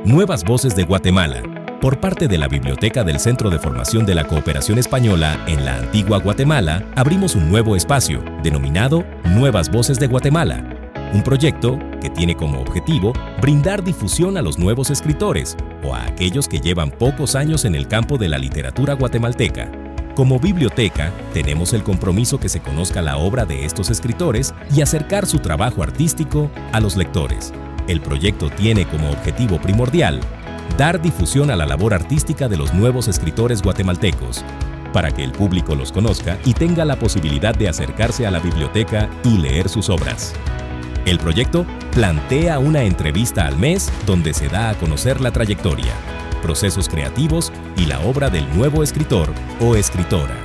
Nuevas Voces de Guatemala, por parte de la Biblioteca del Centro de Formación de la Cooperación Española en la Antigua Guatemala, abrimos un nuevo espacio denominado Nuevas Voces de Guatemala, un proyecto que tiene como objetivo brindar difusión a los nuevos escritores o a aquellos que llevan pocos años en el campo de la literatura guatemalteca. Como biblioteca, tenemos el compromiso que se conozca la obra de estos escritores y acercar su trabajo artístico a los lectores. El proyecto tiene como objetivo primordial dar difusión a la labor artística de los nuevos escritores guatemaltecos, para que el público los conozca y tenga la posibilidad de acercarse a la biblioteca y leer sus obras. El proyecto plantea una entrevista al mes donde se da a conocer la trayectoria, procesos creativos y la obra del nuevo escritor o escritora.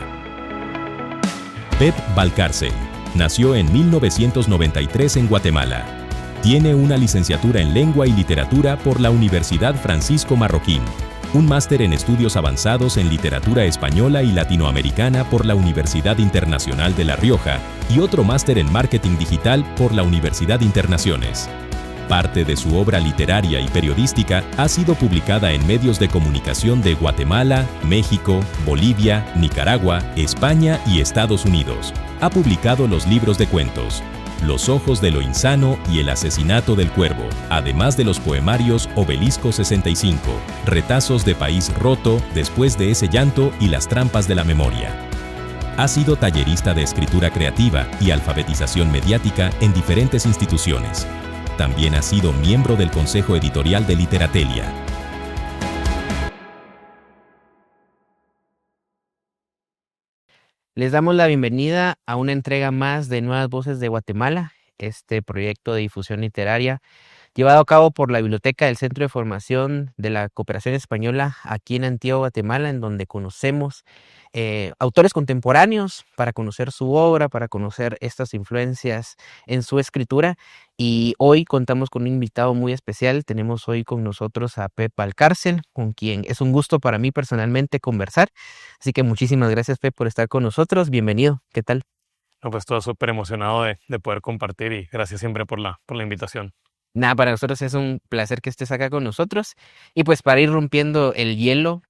Pep Valcárcel nació en 1993 en Guatemala. Tiene una licenciatura en Lengua y Literatura por la Universidad Francisco Marroquín, un máster en Estudios Avanzados en Literatura Española y Latinoamericana por la Universidad Internacional de La Rioja y otro máster en Marketing Digital por la Universidad Internaciones. Parte de su obra literaria y periodística ha sido publicada en medios de comunicación de Guatemala, México, Bolivia, Nicaragua, España y Estados Unidos. Ha publicado los libros de cuentos Los ojos de lo insano y El asesinato del cuervo, además de los poemarios Obelisco 65, Retazos de país roto, Después de ese llanto y Las trampas de la memoria. Ha sido tallerista de escritura creativa y alfabetización mediática en diferentes instituciones. También ha sido miembro del Consejo Editorial de Literatelia. Les damos la bienvenida a una entrega más de Nuevas Voces de Guatemala, este proyecto de difusión literaria llevado a cabo por la Biblioteca del Centro de Formación de la Cooperación Española aquí en Antigua Guatemala, en donde conocemos autores contemporáneos para conocer su obra, para conocer estas influencias en su escritura. Y hoy contamos con un invitado muy especial. Tenemos hoy con nosotros a Pep Valcárcel, con quien es un gusto para mí personalmente conversar. Así que muchísimas gracias, Pep, por estar con nosotros. Bienvenido. ¿Qué tal? No, pues todo súper emocionado de poder compartir y gracias siempre por la invitación. Nada, para nosotros es un placer que estés acá con nosotros. Y pues para ir rompiendo el hielo,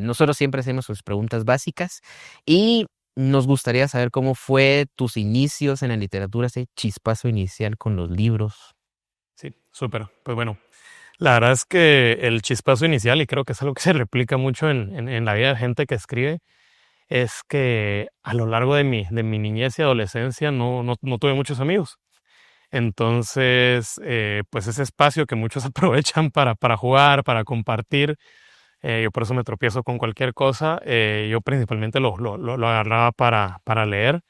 nosotros siempre hacemos sus preguntas básicas y nos gustaría saber cómo fue tus inicios en la literatura, ese chispazo inicial con los libros. Sí, súper. Pues bueno, la verdad es que el chispazo inicial, y creo que es algo que se replica mucho en la vida de gente que escribe, es que a lo largo de mi niñez y adolescencia no tuve muchos amigos. Entonces, pues ese espacio que muchos aprovechan para jugar, para compartir, yo por eso me tropiezo con cualquier cosa. Yo principalmente lo agarraba para leer.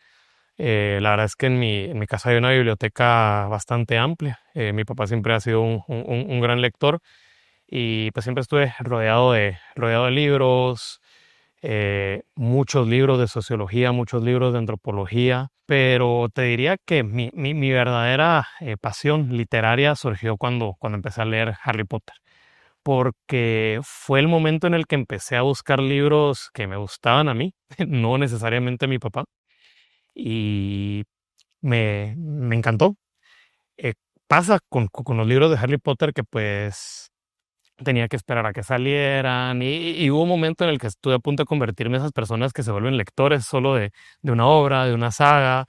La verdad es que en mi casa hay una biblioteca bastante amplia. Mi papá siempre ha sido un gran lector y pues siempre estuve rodeado de libros, muchos libros de sociología, muchos libros de antropología, pero te diría que mi verdadera pasión literaria surgió cuando empecé a leer Harry Potter, porque fue el momento en el que empecé a buscar libros que me gustaban a mí, no necesariamente a mi papá, y me encantó. Pasa con los libros de Harry Potter que pues tenía que esperar a que salieran y hubo un momento en el que estuve a punto de convertirme en esas personas que se vuelven lectores solo de una obra, de una saga,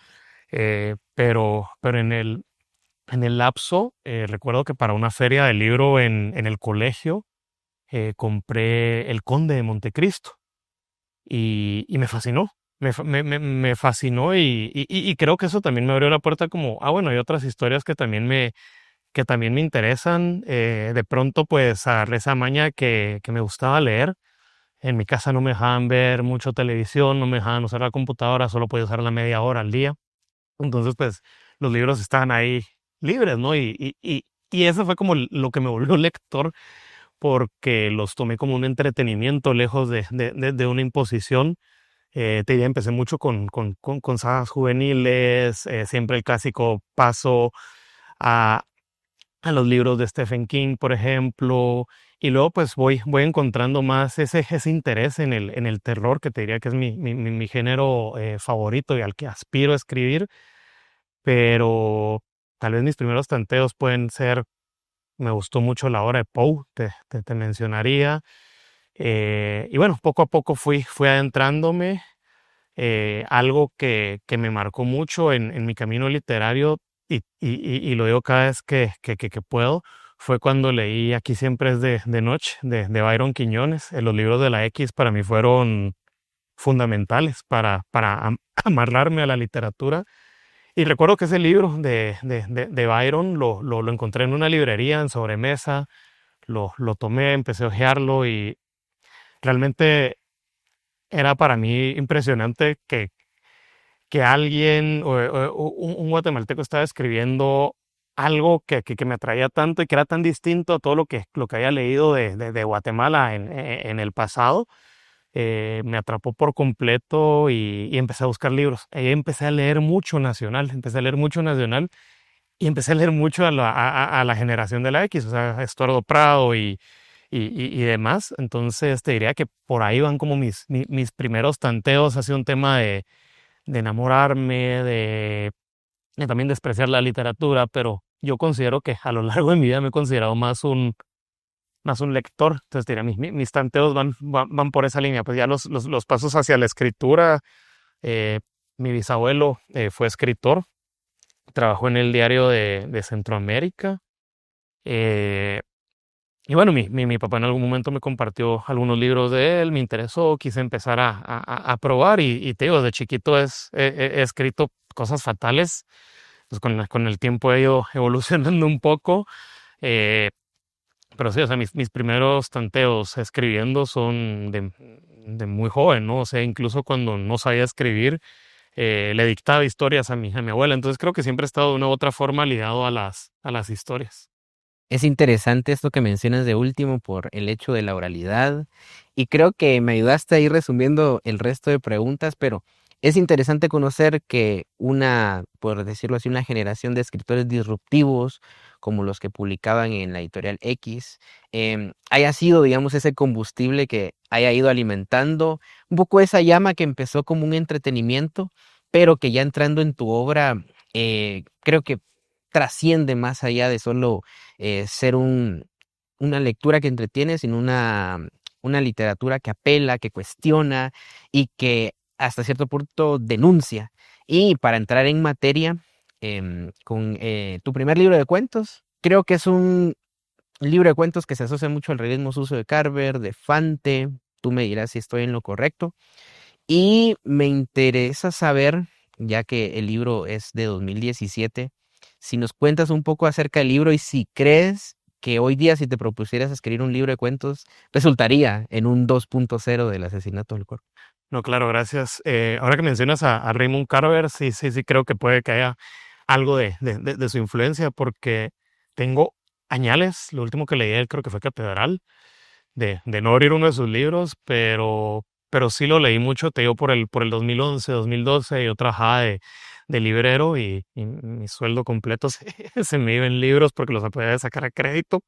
pero en el lapso, recuerdo que para una feria de libro en el colegio compré El Conde de Montecristo y me fascinó. Me fascinó y creo que eso también me abrió la puerta como, bueno, hay otras historias que también me interesan. De pronto pues agarré esa maña que me gustaba leer. En mi casa no me dejaban ver mucho televisión, no me dejaban usar la computadora, solo podía usarla media hora al día. Entonces pues los libros estaban ahí libres, ¿no? Y eso fue como lo que me volvió lector, porque los tomé como un entretenimiento lejos de una imposición. Te diría, empecé mucho con sagas juveniles, siempre el clásico paso a los libros de Stephen King, por ejemplo, y luego pues voy encontrando más ese interés en el terror, que te diría que es mi género favorito y al que aspiro a escribir, pero tal vez mis primeros tanteos pueden ser Me gustó mucho la obra de Poe, te mencionaría. Y bueno, poco a poco fui adentrándome. Algo que me marcó mucho en mi camino literario, y lo digo cada vez que puedo, fue cuando leí Aquí siempre es de noche, de Byron Quiñones. Los libros de la X para mí fueron fundamentales para amarrarme a la literatura. Y recuerdo que ese libro de Byron lo encontré en una librería en sobremesa, lo tomé, empecé a hojearlo y realmente era para mí impresionante que alguien o un guatemalteco estaba escribiendo algo que me atraía tanto y que era tan distinto a todo lo que había leído de Guatemala en el pasado. Me atrapó por completo y empecé a buscar libros. Ahí empecé a leer mucho nacional, y empecé a leer mucho a la generación de la X, o sea, Estuardo Prado y demás. Entonces te diría que por ahí van como mis primeros tanteos hacia un tema de enamorarme, de también despreciar la literatura, pero yo considero que a lo largo de mi vida me he considerado más un lector. Entonces diría, mis tanteos van por esa línea. Pues ya los pasos hacia la escritura. eh, Mi bisabuelo fue escritor, trabajó en el Diario de Centroamérica. eh, y bueno, mi papá en algún momento me compartió algunos libros de él, me interesó, quise empezar a probar y te digo, de chiquito he escrito cosas fatales, pues con el tiempo he ido evolucionando un poco. eh, Pero sí, o sea, mis primeros tanteos escribiendo son de muy joven, ¿no? O sea, incluso cuando no sabía escribir, le dictaba historias a mi abuela. Entonces creo que siempre he estado de una u otra forma ligado a las historias. Es interesante esto que mencionas de último por el hecho de la oralidad y creo que me ayudaste a ir resumiendo el resto de preguntas, pero es interesante conocer que una, por decirlo así, una generación de escritores disruptivos como los que publicaban en la editorial X, haya sido, digamos, ese combustible que haya ido alimentando un poco esa llama que empezó como un entretenimiento, pero que ya entrando en tu obra, creo que trasciende más allá de solo ser una lectura que entretiene, sino una literatura que apela, que cuestiona y que hasta cierto punto denuncia. Y para entrar en materia, con tu primer libro de cuentos, creo que es un libro de cuentos que se asocia mucho al realismo sucio de Carver, de Fante. Tú me dirás si estoy en lo correcto. Y me interesa saber, ya que el libro es de 2017, si nos cuentas un poco acerca del libro y si crees que hoy día si te propusieras escribir un libro de cuentos, resultaría en un 2.0 del asesinato del cuerpo. No, claro, gracias. Ahora que mencionas a Raymond Carver, sí, sí, sí, creo que puede que haya algo de su influencia, porque tengo añales. Lo último que leí de él creo que fue Catedral, de no abrir uno de sus libros, pero sí lo leí mucho, te digo, por el 2011, 2012. Yo trabajaba de librero y mi sueldo completo se me iba en libros porque los podía sacar a crédito.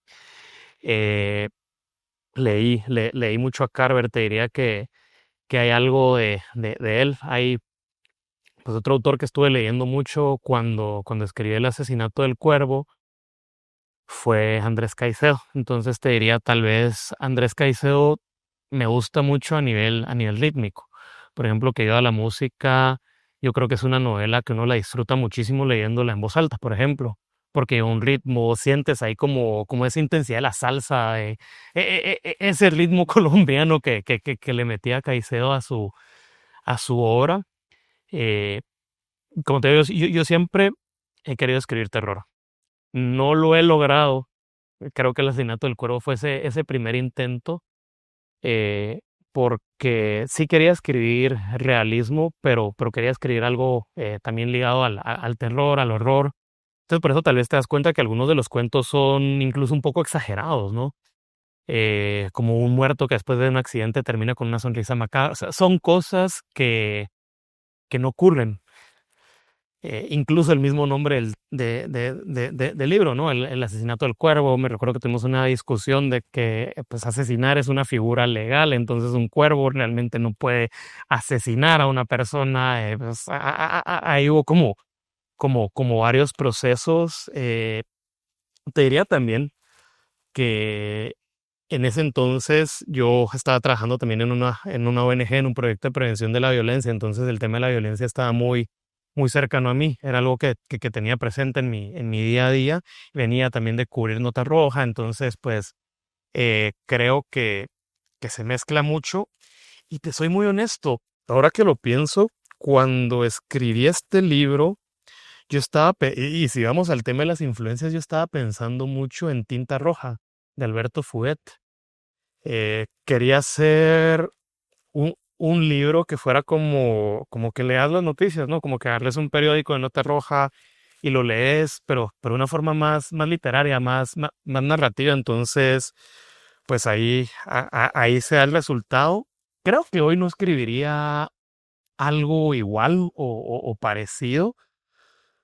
Eh, leí mucho a Carver, te diría que hay algo de él. Hay pues otro autor que estuve leyendo mucho cuando escribí El asesinato del cuervo fue Andrés Caicedo. Entonces te diría, tal vez Andrés Caicedo me gusta mucho a nivel rítmico. Por ejemplo, que yo a la música, yo creo que es una novela que uno la disfruta muchísimo leyéndola en voz alta, por ejemplo, porque un ritmo, sientes ahí como esa intensidad de la salsa, ese ritmo colombiano que le metía Caicedo a su obra. Eh, Como te digo, yo siempre he querido escribir terror. No lo he logrado. Creo que El asesinato del cuervo fue ese primer intento, eh, porque sí quería escribir realismo, pero quería escribir algo también ligado al terror, al horror. Entonces, por eso tal vez te das cuenta que algunos de los cuentos son incluso un poco exagerados, ¿no? Como un muerto que después de un accidente termina con una sonrisa macabra. O sea, son cosas que no ocurren. Incluso el mismo nombre del libro, ¿no? El asesinato del cuervo. Me recuerdo que tuvimos una discusión de que pues asesinar es una figura legal, entonces un cuervo realmente no puede asesinar a una persona. Pues, ahí hubo como varios procesos. Te diría también porque en ese entonces yo estaba trabajando también en una ONG, en un proyecto de prevención de la violencia. Entonces el tema de la violencia estaba muy, muy cercano a mí. Era algo que tenía presente en mi día a día. Venía también de cubrir Nota Roja. Entonces, pues creo que se mezcla mucho. Y te soy muy honesto, ahora que lo pienso, cuando escribí este libro, yo estaba, y si vamos al tema de las influencias, yo estaba pensando mucho en Tinta Roja, de Alberto Fuet. Quería hacer un libro que fuera como que leas las noticias, ¿no? Como que darles un periódico de Nota Roja y lo lees, pero de una forma más literaria, más narrativa. Entonces, pues ahí se da el resultado. Creo que hoy no escribiría algo igual o parecido,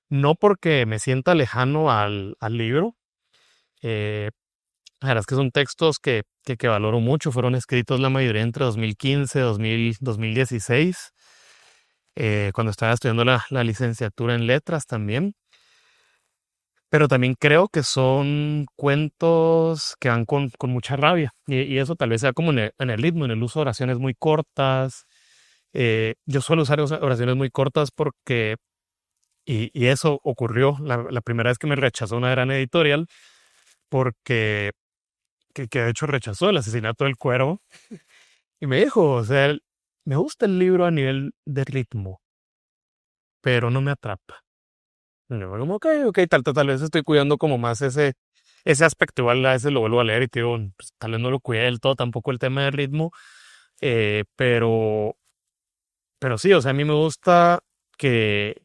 no porque me sienta lejano al libro. eh, la verdad es que son textos que valoro mucho. Fueron escritos la mayoría entre 2015 y 2016, cuando estaba estudiando la licenciatura en letras también. Pero también creo que son cuentos que van con mucha rabia. Y eso tal vez sea como en el ritmo, en el uso de oraciones muy cortas. Yo suelo usar oraciones muy cortas porque, y eso ocurrió la primera vez que me rechazó una gran editorial, porque que de hecho rechazó El asesinato del cuervo. Y me dijo, o sea, me gusta el libro a nivel de ritmo, pero no me atrapa. Y yo como, ok, tal vez estoy cuidando como más ese aspecto. Igual a veces lo vuelvo a leer y te digo, pues, tal vez no lo cuidé del todo, tampoco el tema del ritmo, pero sí, o sea, a mí me gusta que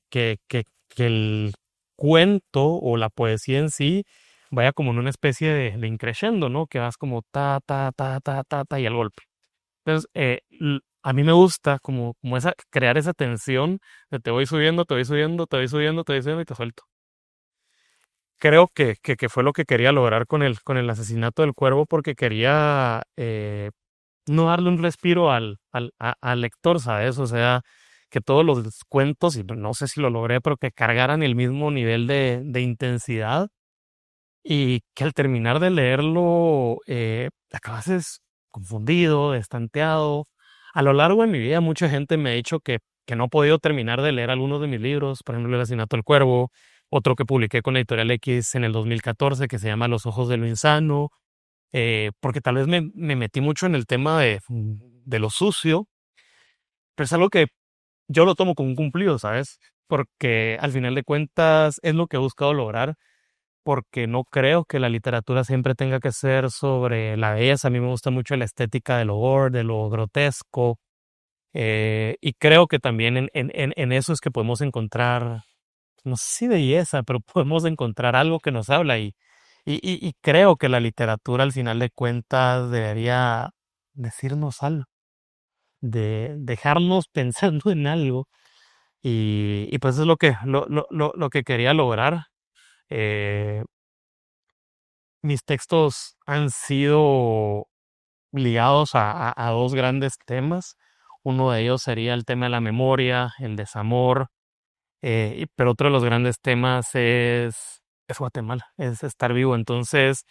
el cuento o la poesía en sí vaya como en una especie de increciendo, ¿no? Que vas como ta, ta, ta, ta, ta, ta y al golpe. Entonces, a mí me gusta como crear esa tensión de te voy subiendo, te voy subiendo, te voy subiendo, te voy subiendo y te suelto. Creo que fue lo que quería lograr con el asesinato del cuervo, porque quería no darle un respiro al lector, ¿sabes? O sea, que todos los cuentos, y no sé si lo logré, pero que cargaran el mismo nivel de intensidad, y que al terminar de leerlo acabases confundido, estanteado. A lo largo de mi vida, mucha gente me ha dicho que no he podido terminar de leer algunos de mis libros, por ejemplo, El asesinato del cuervo, otro que publiqué con Editorial X en el 2014 que se llama Los ojos de lo insano, porque tal vez me metí mucho en el tema de lo sucio, pero es algo que yo lo tomo como un cumplido, ¿sabes? Porque al final de cuentas es lo que he buscado lograr, porque no creo que la literatura siempre tenga que ser sobre la belleza. A mí me gusta mucho la estética del horror, de lo grotesco, y creo que también en eso es que podemos encontrar, no sé si belleza, pero podemos encontrar algo que nos habla, y creo que la literatura al final de cuentas debería decirnos algo, de dejarnos pensando en algo, y pues eso es lo que quería lograr. Eh, Mis textos han sido ligados a dos grandes temas. Uno de ellos sería el tema de la memoria, el desamor, pero otro de los grandes temas es Guatemala, es estar vivo. Entonces,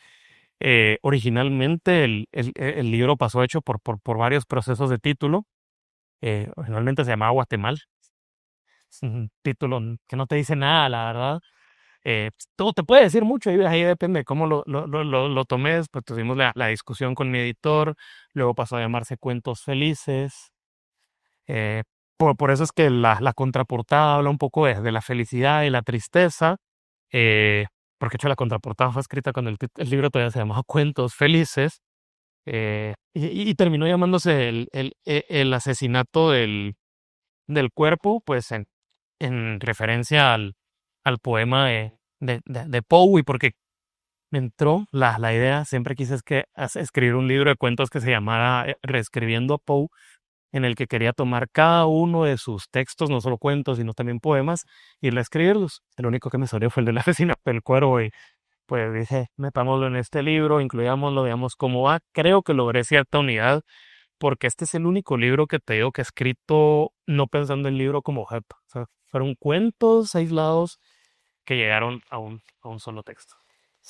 originalmente el libro pasó hecho por varios procesos de título. Originalmente se llamaba Guatemala. Es un título que no te dice nada, la verdad. Todo te puede decir mucho, ahí depende de cómo lo tomes. Pues tuvimos la discusión con mi editor, luego pasó a llamarse Cuentos Felices. eh, por eso es que la contraportada habla un poco de la felicidad y la tristeza, eh, porque de hecho la contraportada fue escrita cuando el libro todavía se llamaba Cuentos Felices, y terminó llamándose el asesinato del cuerpo, pues en referencia al poema de Poe, y porque me entró la idea, siempre quise escribir un libro de cuentos que se llamara Reescribiendo a Poe, en el que quería tomar cada uno de sus textos, no solo cuentos, sino también poemas, y reescribirlos. El único que me salió fue el de la asesinato del cuervo, y pues dije, metámoslo en este libro, incluyámoslo, veamos cómo va. Creo que logré cierta unidad, porque este es el único libro que te digo que he escrito no pensando en el libro como objeto. O sea, fueron cuentos aislados que llegaron a un solo texto.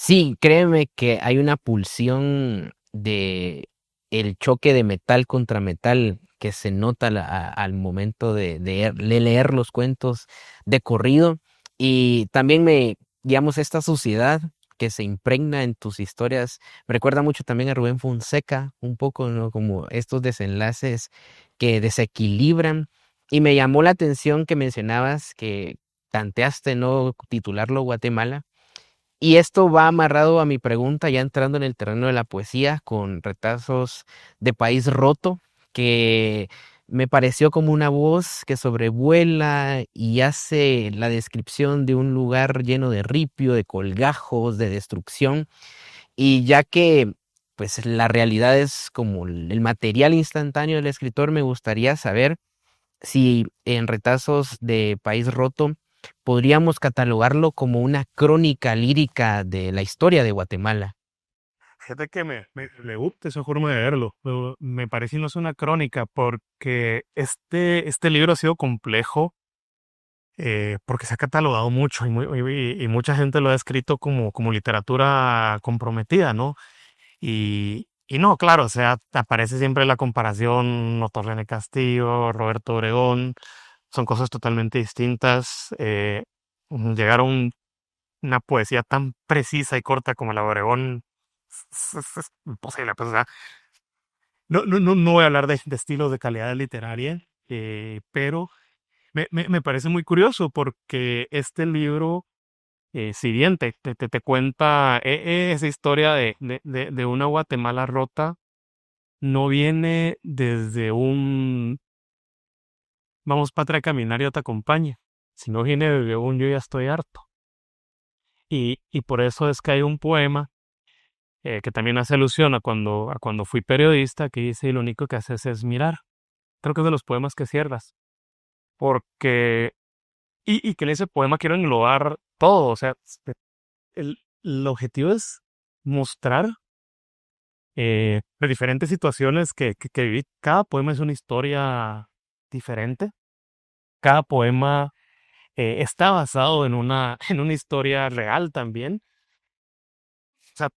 Sí, créeme que hay una pulsión de el choque de metal contra metal que se nota al momento de leer los cuentos de corrido y también digamos, esta suciedad que se impregna en tus historias me recuerda mucho también a Rubén Fonseca, un poco, ¿no? Como estos desenlaces que desequilibran y me llamó la atención que mencionabas que tanteaste no titularlo Guatemala. Y esto va amarrado a mi pregunta, ya entrando en el terreno de la poesía, con retazos de País Roto, que me pareció como una voz que sobrevuela y hace la descripción de un lugar lleno de ripio, de colgajos, de destrucción. Y ya que pues la realidad es como el material instantáneo del escritor, me gustaría saber si en Retazos de País Roto podríamos catalogarlo como una crónica lírica de la historia de Guatemala. Fíjate que me gusta esa forma de verlo. Me parece no es una crónica porque este libro ha sido complejo porque se ha catalogado mucho y mucha gente lo ha escrito como literatura comprometida, ¿no? Y no, claro, o sea, aparece siempre la comparación, Otto René Castillo, Roberto Obregón, son cosas totalmente distintas. Llegar a una poesía tan precisa y corta como la de Obregón es imposible. Pues, o sea, no voy a hablar de estilos de calidad literaria, pero me parece muy curioso porque este libro, si bien te cuenta esa historia de una Guatemala rota, no viene desde un vamos patria a caminar, yo te acompaño, sino viene desde un yo ya estoy harto. Y por eso es que hay un poema que también hace alusión a cuando fui periodista, que dice, y lo único que haces es mirar. Creo que es de los poemas que cierras. Porque, y que en ese poema quiero englobar todo, o sea, el objetivo es mostrar las diferentes situaciones que viví. Cada poema es una historia diferente. Cada poema está basado en una historia real también. O sea,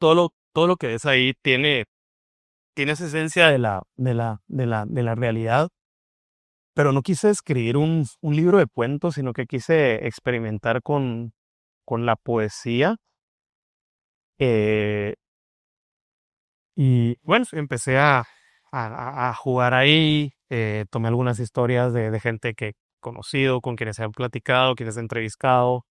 todo lo que ves ahí tiene esa esencia de la realidad, pero no quise escribir un libro de cuentos, sino que quise experimentar con la poesía. eh, y bueno, empecé a jugar ahí, tomé algunas historias de gente que he conocido, con quienes he platicado, quienes he entrevistado.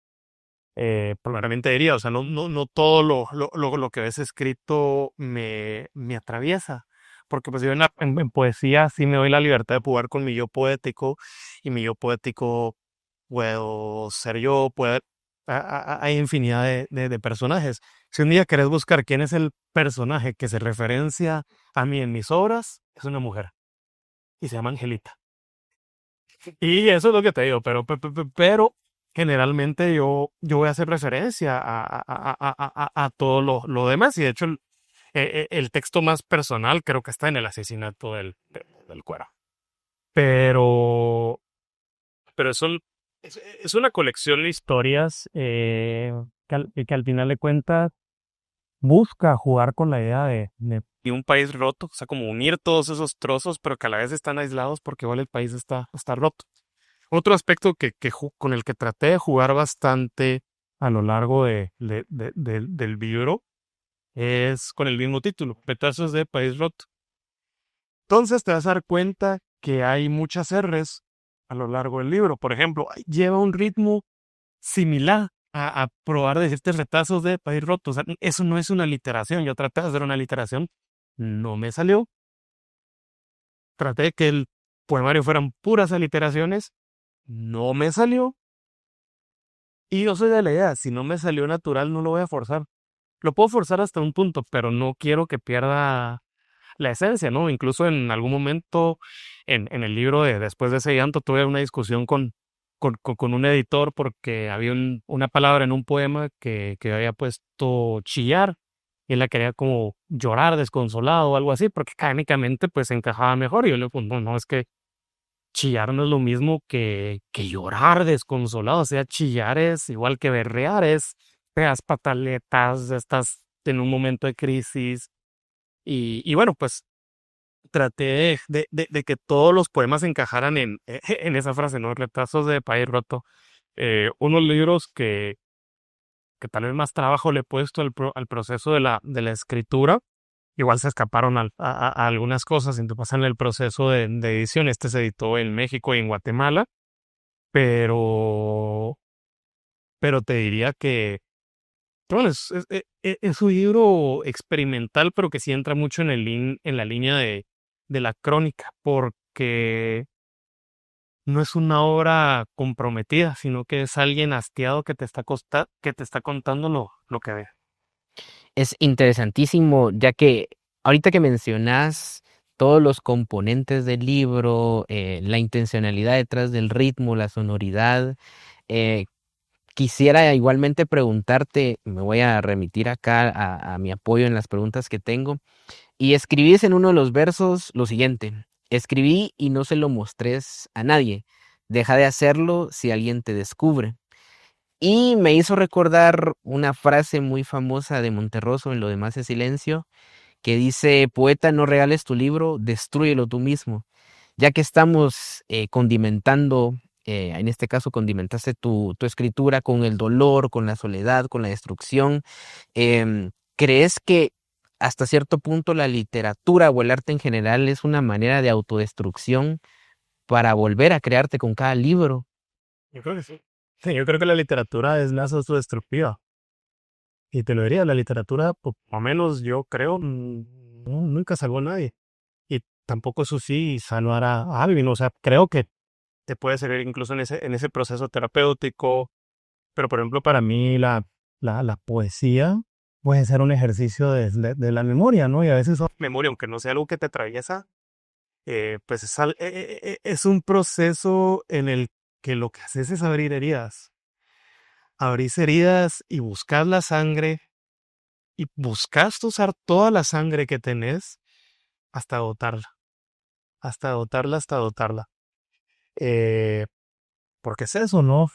Probablemente diría, o sea, no todo lo que ves escrito me atraviesa, porque pues yo en poesía sí me doy la libertad de jugar con mi yo poético, y mi yo poético puedo ser yo, hay infinidad de personajes. Si un día querés buscar quién es el personaje que se referencia a mí en mis obras, es una mujer, y se llama Angelita. Y eso es lo que te digo, pero generalmente yo voy a hacer referencia a todo lo demás. Y de hecho, el texto más personal creo que está en el asesinato del cuero. Pero, pero es una colección de historias que al final de cuentas busca jugar con la idea de un país roto, o sea, como unir todos esos trozos, pero que a la vez están aislados porque igual el país está roto. Otro aspecto con el que traté de jugar bastante a lo largo del libro es con el mismo título, Petazos de País Roto. Entonces te vas a dar cuenta que hay muchas R's a lo largo del libro. Por ejemplo, lleva un ritmo similar a probar de decirte retazos de País Roto. O sea, eso no es una literación. Yo traté de hacer una literación, no me salió. Traté de que el poemario fueran puras aliteraciones, no me salió. Y yo soy de la idea, si no me salió natural, no lo voy a forzar. Lo puedo forzar hasta un punto, pero no quiero que pierda la esencia, ¿no? Incluso en algún momento en el libro de Después de ese llanto tuve una discusión con un editor porque había una palabra en un poema que había puesto chillar y él la quería como llorar desconsolado o algo así, porque académicamente pues encajaba mejor. Y yo le digo, pues no, es que chillar no es lo mismo que llorar desconsolado. O sea, chillar es igual que berrear, es te das pataletas, estás en un momento de crisis. Y bueno, pues traté de que todos los poemas encajaran en esa frase, ¿no? Retazos de país roto. Unos libros que tal vez más trabajo le he puesto al proceso de la escritura. Igual se escaparon a algunas cosas, entonces pasan el proceso de edición. Este se editó en México y en Guatemala, pero, pero te diría que, bueno, es un libro experimental, pero que sí entra mucho en la línea de la crónica, porque no es una obra comprometida, sino que es alguien hastiado que te está contando lo que ve. Es interesantísimo, ya que ahorita que mencionas todos los componentes del libro, la intencionalidad detrás del ritmo, la sonoridad, eh, quisiera igualmente preguntarte, me voy a remitir acá a mi apoyo en las preguntas que tengo, y escribís en uno de los versos lo siguiente: escribí y no se lo mostrés a nadie, deja de hacerlo si alguien te descubre. Y me hizo recordar una frase muy famosa de Monterroso en Lo demás es silencio, que dice: poeta, no regales tu libro, destrúyelo tú mismo. Ya que estamos condimentando, en este caso condimentaste tu escritura con el dolor, con la soledad, con la destrucción, ¿crees que hasta cierto punto la literatura o el arte en general es una manera de autodestrucción para volver a crearte con cada libro? Yo creo que sí. Sí, yo creo que la literatura es más autodestructiva. Y te lo diría, la literatura, por lo menos yo creo, nunca salvó a nadie. Y tampoco eso sí salvará a alguien. O sea, creo que te puede servir incluso en ese proceso terapéutico. Pero, por ejemplo, para mí la poesía puede ser un ejercicio de la memoria, ¿no? Y a veces memoria, aunque no sea algo que te atraviesa, pues es un proceso en el que lo que haces es abrir heridas. Abrís heridas y buscas la sangre y buscas usar toda la sangre que tenés hasta agotarla, hasta agotarla, hasta agotarla. Eh, Porque es eso, ¿no?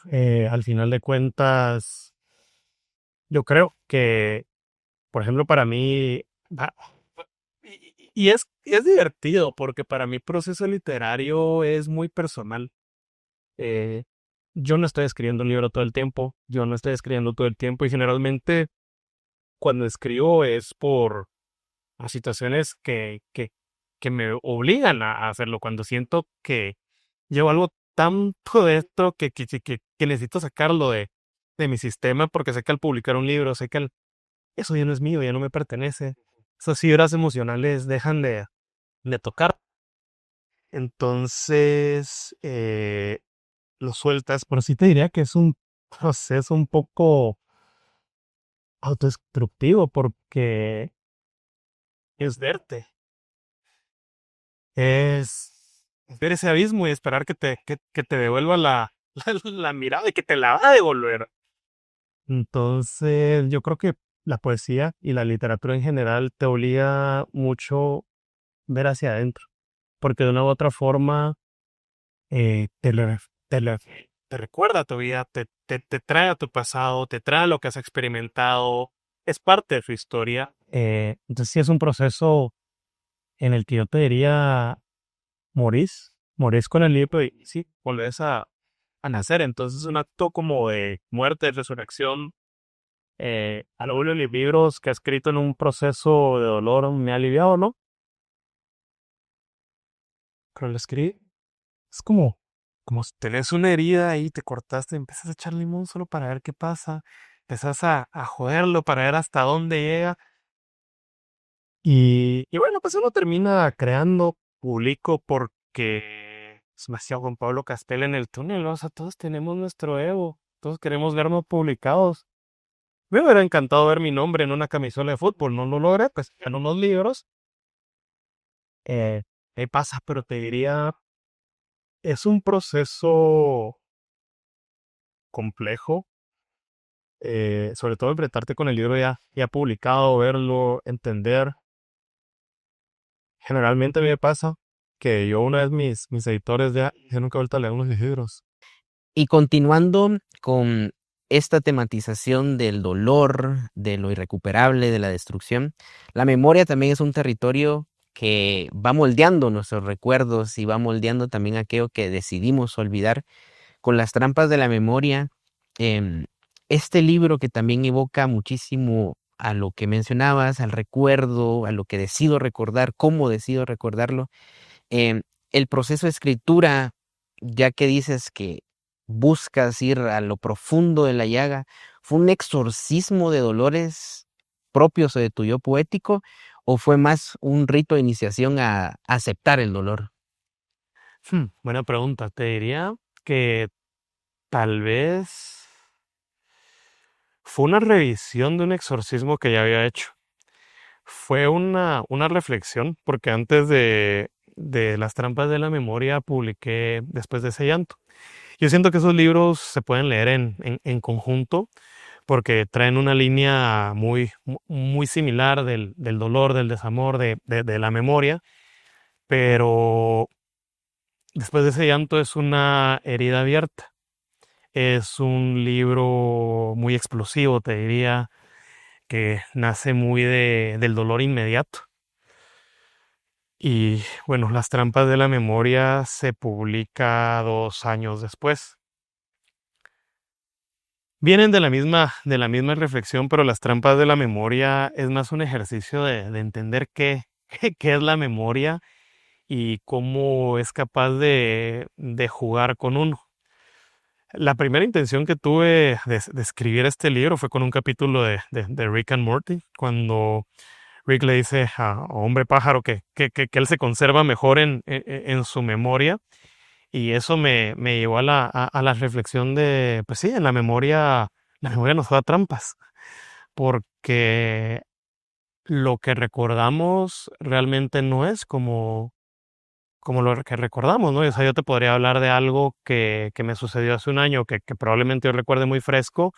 Al final de cuentas, yo creo que, por ejemplo, para mí, ah, y es divertido, porque para mí el proceso literario es muy personal. Eh, yo no estoy escribiendo un libro todo el tiempo, yo no estoy escribiendo todo el tiempo, y generalmente cuando escribo es por situaciones que me obligan a hacerlo, cuando siento que llevo algo tanto de esto que necesito sacarlo de mi sistema, porque sé que al publicar un libro, sé que eso ya no es mío, ya no me pertenece. Esas fibras emocionales dejan de tocar. Entonces, lo sueltas, pero sí te diría que es un proceso un poco autodestructivo, porque es verte, es ver ese abismo y esperar que te devuelva la mirada y que te la va a devolver. Entonces, yo creo que la poesía y la literatura en general te obliga mucho ver hacia adentro, porque de una u otra forma eh, te, lo- te, lo- te recuerda a tu vida, te trae a tu pasado, te trae a lo que has experimentado, es parte de su historia. Entonces, sí es un proceso en el que yo te diría, morís con el libro y sí, volvés a nacer. Entonces, es un acto como de muerte, de resurrección. A lo uno de los libros que ha escrito en un proceso de dolor me ha aliviado, ¿no? Pero lo escribí. Es como si tenés una herida y te cortaste, empiezas a echar limón solo para ver qué pasa. Empezás a joderlo para ver hasta dónde llega. Y bueno, pues uno termina creando, publico porque es demasiado Juan Pablo Castel en el túnel. O sea, todos tenemos nuestro ego. Todos queremos vernos publicados. Me hubiera encantado ver mi nombre en una camisola de fútbol. No lo logré, pues en unos libros. Eh, ahí pasa, pero te diría, es un proceso complejo, sobre todo enfrentarte con el libro ya publicado, verlo, entender. Generalmente a mí me pasa que yo una vez mis editores ya nunca he vuelto a leer unos libros. Y continuando con esta tematización del dolor, de lo irrecuperable, de la destrucción. La memoria también es un territorio que va moldeando nuestros recuerdos y va moldeando también aquello que decidimos olvidar. Con las trampas de la memoria, em, este libro que también evoca muchísimo a lo que mencionabas, al recuerdo, a lo que decido recordar, cómo decido recordarlo. em, el proceso de escritura, ya que dices que buscas ir a lo profundo de la llaga, ¿fue un exorcismo de dolores propios o de tu yo poético, o fue más un rito de iniciación a aceptar el dolor? Buena pregunta. Te diría que tal vez fue una revisión de un exorcismo que ya había hecho. Fue una reflexión, porque antes de Las trampas de la memoria publiqué Después de ese llanto. Yo siento que esos libros se pueden leer en conjunto porque traen una línea muy similar del dolor, del desamor, de la memoria, pero Después de ese llanto es una herida abierta. Es un libro muy explosivo, te diría, que nace muy del dolor inmediato. Y bueno, Las trampas de la memoria se publica 2 años después. Vienen de la misma reflexión, pero Las trampas de la memoria es más un ejercicio de entender qué es la memoria y cómo es capaz de jugar con uno. La primera intención que tuve de escribir este libro fue con un capítulo de Rick and Morty, cuando Rick le dice a Hombre Pájaro que él se conserva mejor en su memoria, y eso me llevó a la reflexión de, pues sí, en la memoria nos juega trampas, porque lo que recordamos realmente no es como lo que recordamos, ¿no? O sea, yo te podría hablar de algo que me sucedió hace un año, que probablemente yo recuerde muy fresco,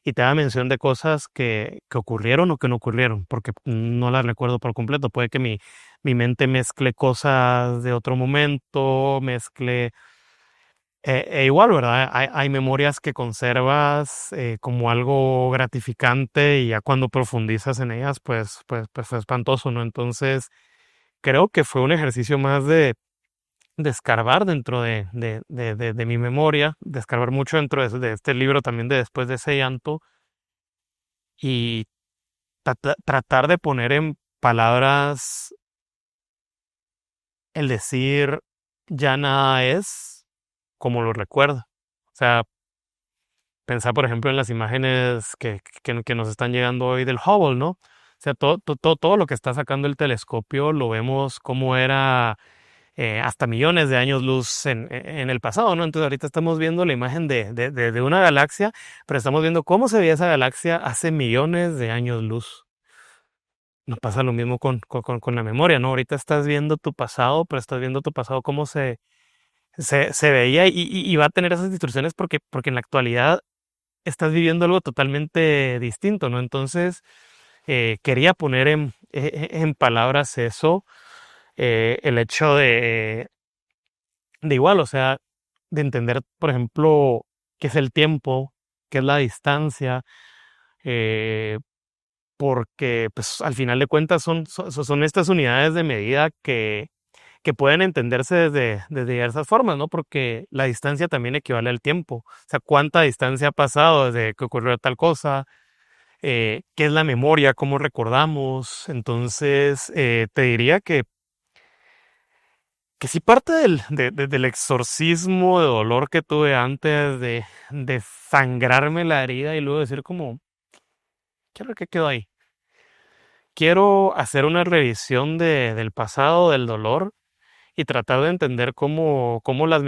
y te da mención de cosas que ocurrieron o que no ocurrieron, porque no las recuerdo por completo. Puede que mi mente mezcle cosas de otro momento, igual, ¿verdad? Hay memorias que conservas como algo gratificante, y ya cuando profundizas en ellas, pues fue espantoso, ¿no? Entonces, creo que fue un ejercicio más de escarbar dentro de mi memoria, de escarbar mucho dentro de este libro también de Después de ese llanto, y tratar de poner en palabras el decir ya nada es como lo recuerdo. O sea, pensar, por ejemplo, en las imágenes que nos están llegando hoy del Hubble, ¿no? O sea, todo lo que está sacando el telescopio lo vemos como era hasta millones de años luz en el pasado, ¿no? Entonces ahorita estamos viendo la imagen de una galaxia, pero estamos viendo cómo se veía esa galaxia hace millones de años luz. Nos pasa lo mismo con la memoria, ¿no? Ahorita estás viendo tu pasado, pero estás viendo tu pasado cómo se veía, y va a tener esas distorsiones porque en la actualidad estás viviendo algo totalmente distinto, ¿no? Entonces, quería poner en palabras eso, el hecho de igual, o sea, de entender, por ejemplo, qué es el tiempo, qué es la distancia, eh, porque pues al final de cuentas son estas unidades de medida que pueden entenderse desde diversas formas, ¿no? Porque la distancia también equivale al tiempo. O sea, cuánta distancia ha pasado desde que ocurrió tal cosa, qué es la memoria, cómo recordamos. Entonces, te diría que sí, parte del exorcismo de dolor que tuve antes de sangrarme la herida y luego decir como, ¿qué es lo que quedó ahí? Quiero hacer una revisión del pasado, del dolor, y tratar de entender cómo la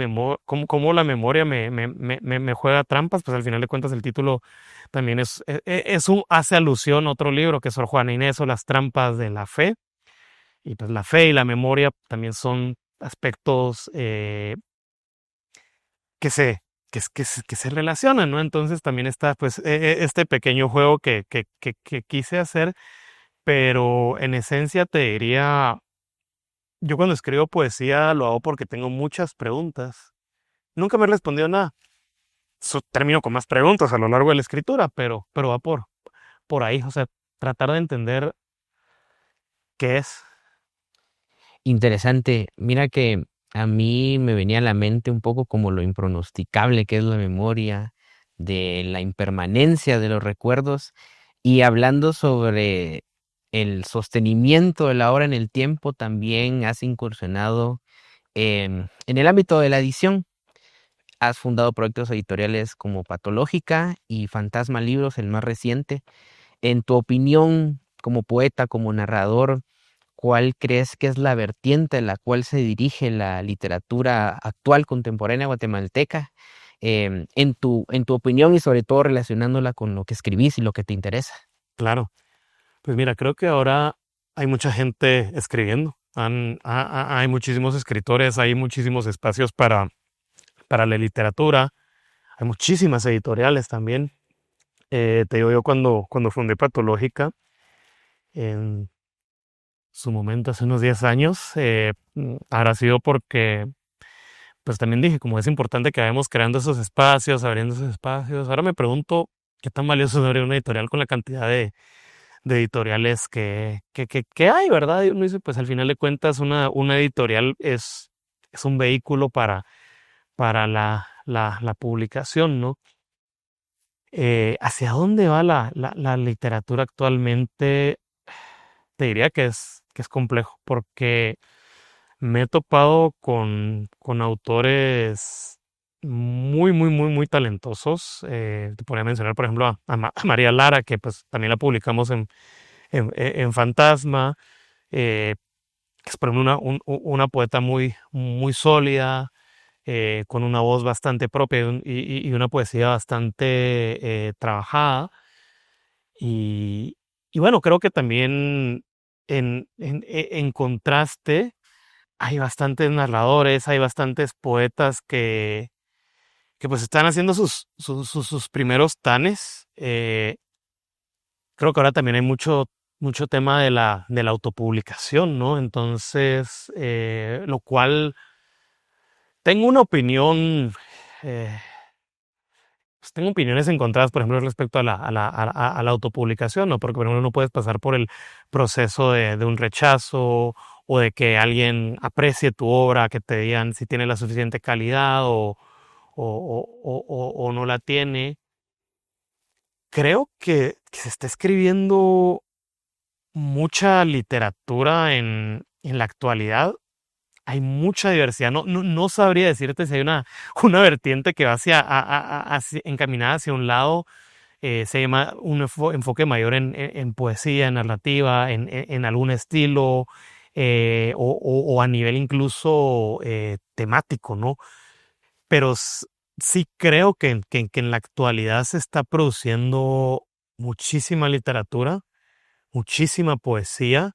memoria me juega trampas. Pues al final de cuentas el título también hace alusión a otro libro que es Sor Juana Inés o Las trampas de la fe. Y pues la fe y la memoria también son aspectos que se, que se relacionan, ¿no? Entonces también está pues este pequeño juego que quise hacer, pero en esencia te diría, yo cuando escribo poesía lo hago porque tengo muchas preguntas. Nunca me he respondido nada. termino con más preguntas a lo largo de la escritura, pero va por ahí, o sea, tratar de entender qué es. Interesante. Mira que a mí me venía a la mente un poco como lo impronosticable que es la memoria, de la impermanencia de los recuerdos, y hablando sobre el sostenimiento de la obra en el tiempo, también has incursionado en el ámbito de la edición. Has fundado proyectos editoriales como Patológica y Fantasma Libros, el más reciente. En tu opinión, como poeta, como narrador, ¿cuál crees que es la vertiente a la cual se dirige la literatura actual contemporánea guatemalteca? En tu opinión y sobre todo relacionándola con lo que escribís y lo que te interesa. Claro. Pues mira, creo que ahora hay mucha gente escribiendo. Hay muchísimos escritores, hay muchísimos espacios para la literatura, hay muchísimas editoriales también. Te digo yo cuando fundé Patológica, en su momento, hace unos 10 años, habrá sido porque, pues también dije, como es importante que vayamos creando esos espacios, abriendo esos espacios. Ahora me pregunto qué tan valioso es abrir una editorial con la cantidad de editoriales que hay, ¿verdad? Y uno dice, pues al final de cuentas, una editorial es un vehículo para la publicación, ¿no? ¿Hacia dónde va la literatura actualmente? Te diría que es complejo, porque me he topado con autores muy, muy, muy, muy talentosos. Te podría mencionar, por ejemplo, a María Lara, que pues también la publicamos en Fantasma, que es por ejemplo una poeta muy, muy sólida, con una voz bastante propia y una poesía bastante trabajada. Y, y bueno, creo que también en contraste hay bastantes narradores, hay bastantes poetas que pues están haciendo sus primeros tanes. Creo que ahora también hay mucho tema de la autopublicación, ¿no? Entonces, lo cual tengo una opinión, eh, pues tengo opiniones encontradas, por ejemplo, respecto a la autopublicación, ¿no? Porque, por ejemplo, no puedes pasar por el proceso de un rechazo o de que alguien aprecie tu obra, que te digan si tiene la suficiente calidad o no la tiene. Creo que se está escribiendo mucha literatura en la actualidad. Hay mucha diversidad. No sabría decirte si hay una vertiente que va encaminada hacia un lado. Se llama un enfoque mayor en poesía, en narrativa, en algún estilo, o a nivel incluso temático, ¿no? Pero sí creo que en la actualidad se está produciendo muchísima literatura, muchísima poesía.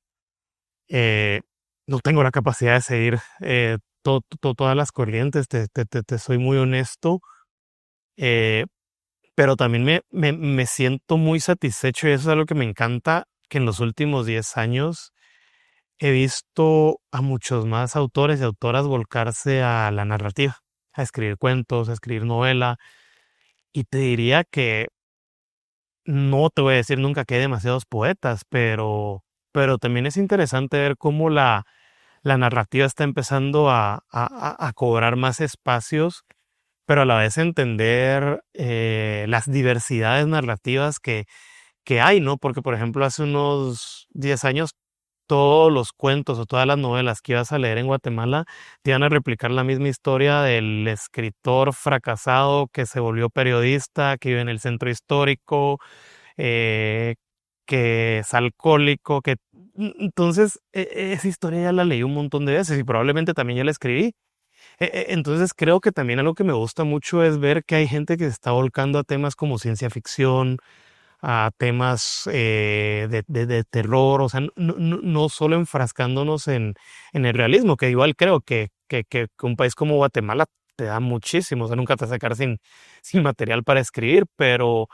eh, no tengo la capacidad de seguir todas las corrientes, te soy muy honesto, eh, pero también me siento muy satisfecho y eso es algo que me encanta, que en los últimos 10 años he visto a muchos más autores y autoras volcarse a la narrativa, a escribir cuentos, a escribir novela, y te diría que no te voy a decir nunca que hay demasiados poetas, pero también es interesante ver cómo la narrativa está empezando a cobrar más espacios, pero a la vez entender las diversidades narrativas que hay, ¿no? Porque, por ejemplo, hace unos 10 años, todos los cuentos o todas las novelas que ibas a leer en Guatemala te iban a replicar la misma historia del escritor fracasado que se volvió periodista, que vive en el centro histórico, eh, que es alcohólico, entonces esa historia ya la leí un montón de veces y probablemente también ya la escribí. Entonces creo que también algo que me gusta mucho es ver que hay gente que se está volcando a temas como ciencia ficción, a temas de terror, o sea, no solo enfrascándonos en el realismo, que igual creo que un país como Guatemala te da muchísimo, o sea, nunca te vas a sacar sin material para escribir, pero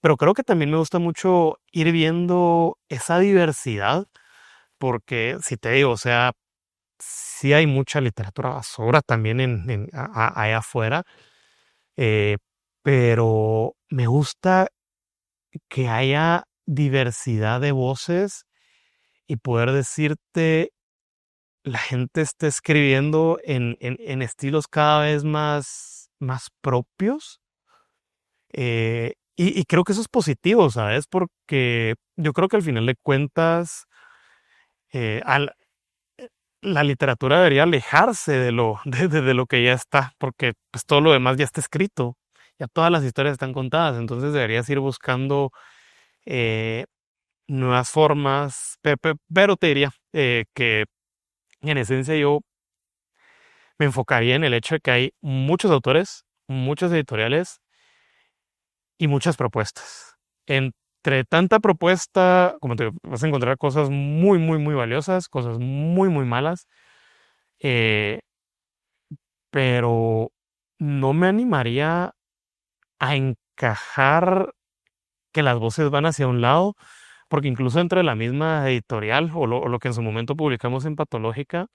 creo que también me gusta mucho ir viendo esa diversidad, porque si te digo, o sea, sí hay mucha literatura basura también allá afuera, eh, pero me gusta que haya diversidad de voces y poder decirte, la gente está escribiendo en estilos cada vez más propios. Y creo que eso es positivo, ¿sabes? Porque yo creo que al final de cuentas, eh, al- la literatura debería alejarse de lo que ya está, porque pues todo lo demás ya está escrito, ya todas las historias están contadas, entonces deberías ir buscando eh, nuevas formas, pero te diría que en esencia yo me enfocaría en el hecho de que hay muchos autores, muchas editoriales y muchas propuestas. Entre tanta propuesta, como te digo, vas a encontrar cosas muy valiosas, cosas muy malas, eh, pero no me animaría a encajar que las voces van hacia un lado, porque incluso dentro de la misma editorial o lo que en su momento publicamos en Patológica,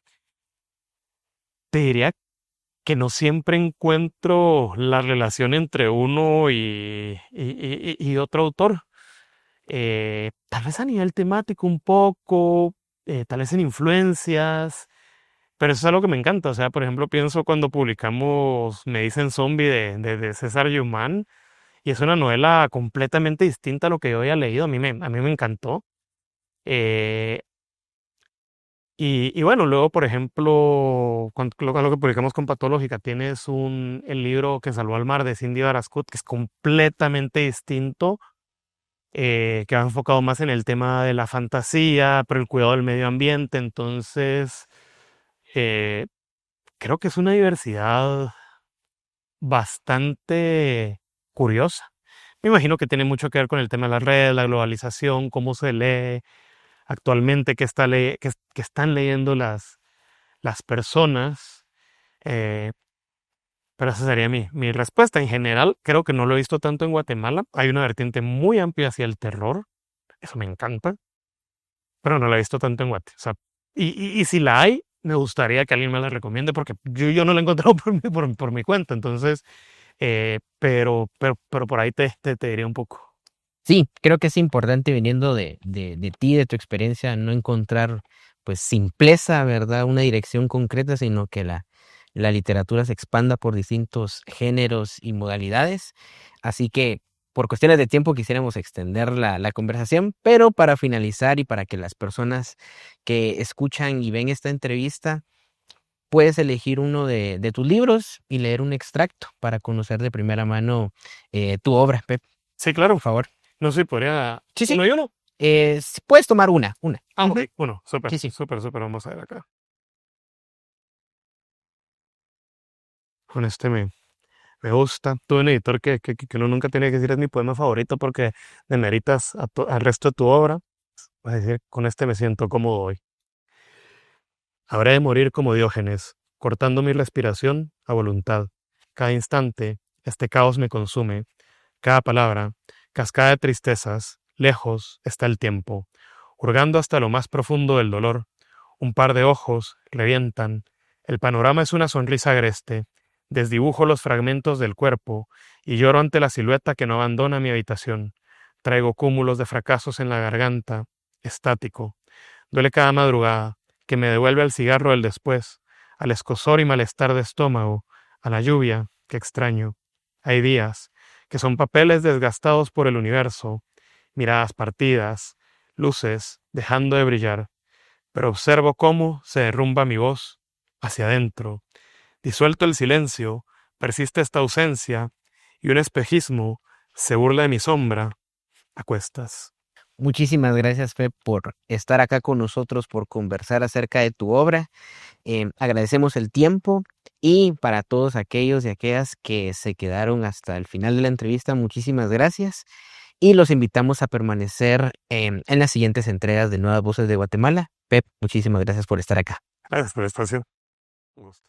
te diría que no siempre encuentro la relación entre uno y otro autor. Tal vez a nivel temático un poco, tal vez en influencias, pero eso es algo que me encanta. O sea, por ejemplo, pienso cuando publicamos Me dicen zombie de César Yuman, y es una novela completamente distinta a lo que yo había leído. A mí me encantó. Eh, y bueno, luego, por ejemplo, lo que publicamos con Patológica, tienes el libro Que salvó al mar de Cindy Barascut, que es completamente distinto, que va enfocado más en el tema de la fantasía, pero el cuidado del medio ambiente. Entonces, eh, creo que es una diversidad bastante curiosa. Me imagino que tiene mucho que ver con el tema de las redes, la globalización, cómo se lee actualmente, qué están leyendo las personas. eh, pero esa sería mi respuesta. En general, creo que no lo he visto tanto en Guatemala. Hay una vertiente muy amplia hacia el terror. Eso me encanta, pero no la he visto tanto en Guate. O sea, y si la hay, me gustaría que alguien me la recomiende porque yo no la he encontrado por mi cuenta. Entonces, pero por ahí te diría un poco. Sí, creo que es importante viniendo de ti, de tu experiencia, no encontrar pues simpleza, ¿verdad? Una dirección concreta, sino que la literatura se expanda por distintos géneros y modalidades. Así que por cuestiones de tiempo quisiéramos extender la conversación, pero para finalizar y para que las personas que escuchan y ven esta entrevista, puedes elegir uno de tus libros y leer un extracto para conocer de primera mano tu obra, Pep, Sí, claro. por favor. No sé, podría. Sí, sí. Uno y uno. Puedes tomar una. Ah, Ujú. ok. Uno. Súper, Sí, sí. súper, súper. Vamos a ver acá. Con este me gusta. Tuve un editor que uno nunca tiene que decir es mi poema favorito porque demeritas al resto de tu obra. Vas a decir, con este me siento cómodo hoy. Habré de morir como Diógenes, cortando mi respiración a voluntad. Cada instante, este caos me consume. Cada palabra, cascada de tristezas, lejos está el tiempo, hurgando hasta lo más profundo del dolor. Un par de ojos revientan. El panorama es una sonrisa agreste. Desdibujo los fragmentos del cuerpo y lloro ante la silueta que no abandona mi habitación. Traigo cúmulos de fracasos en la garganta, estático. Duele cada madrugada, que me devuelve al cigarro del después, al escozor y malestar de estómago, a la lluvia que extraño. Hay días que son papeles desgastados por el universo, miradas partidas, luces dejando de brillar, pero observo cómo se derrumba mi voz hacia adentro. Disuelto el silencio, persiste esta ausencia, y un espejismo se burla de mi sombra a cuestas. Muchísimas gracias, Fe, por estar acá con nosotros, por conversar acerca de tu obra. Agradecemos el tiempo y para todos aquellos y aquellas que se quedaron hasta el final de la entrevista, muchísimas gracias y los invitamos a permanecer en las siguientes entregas de Nuevas Voces de Guatemala. Pep, muchísimas gracias por estar acá. Gracias por el espacio. Un gusto.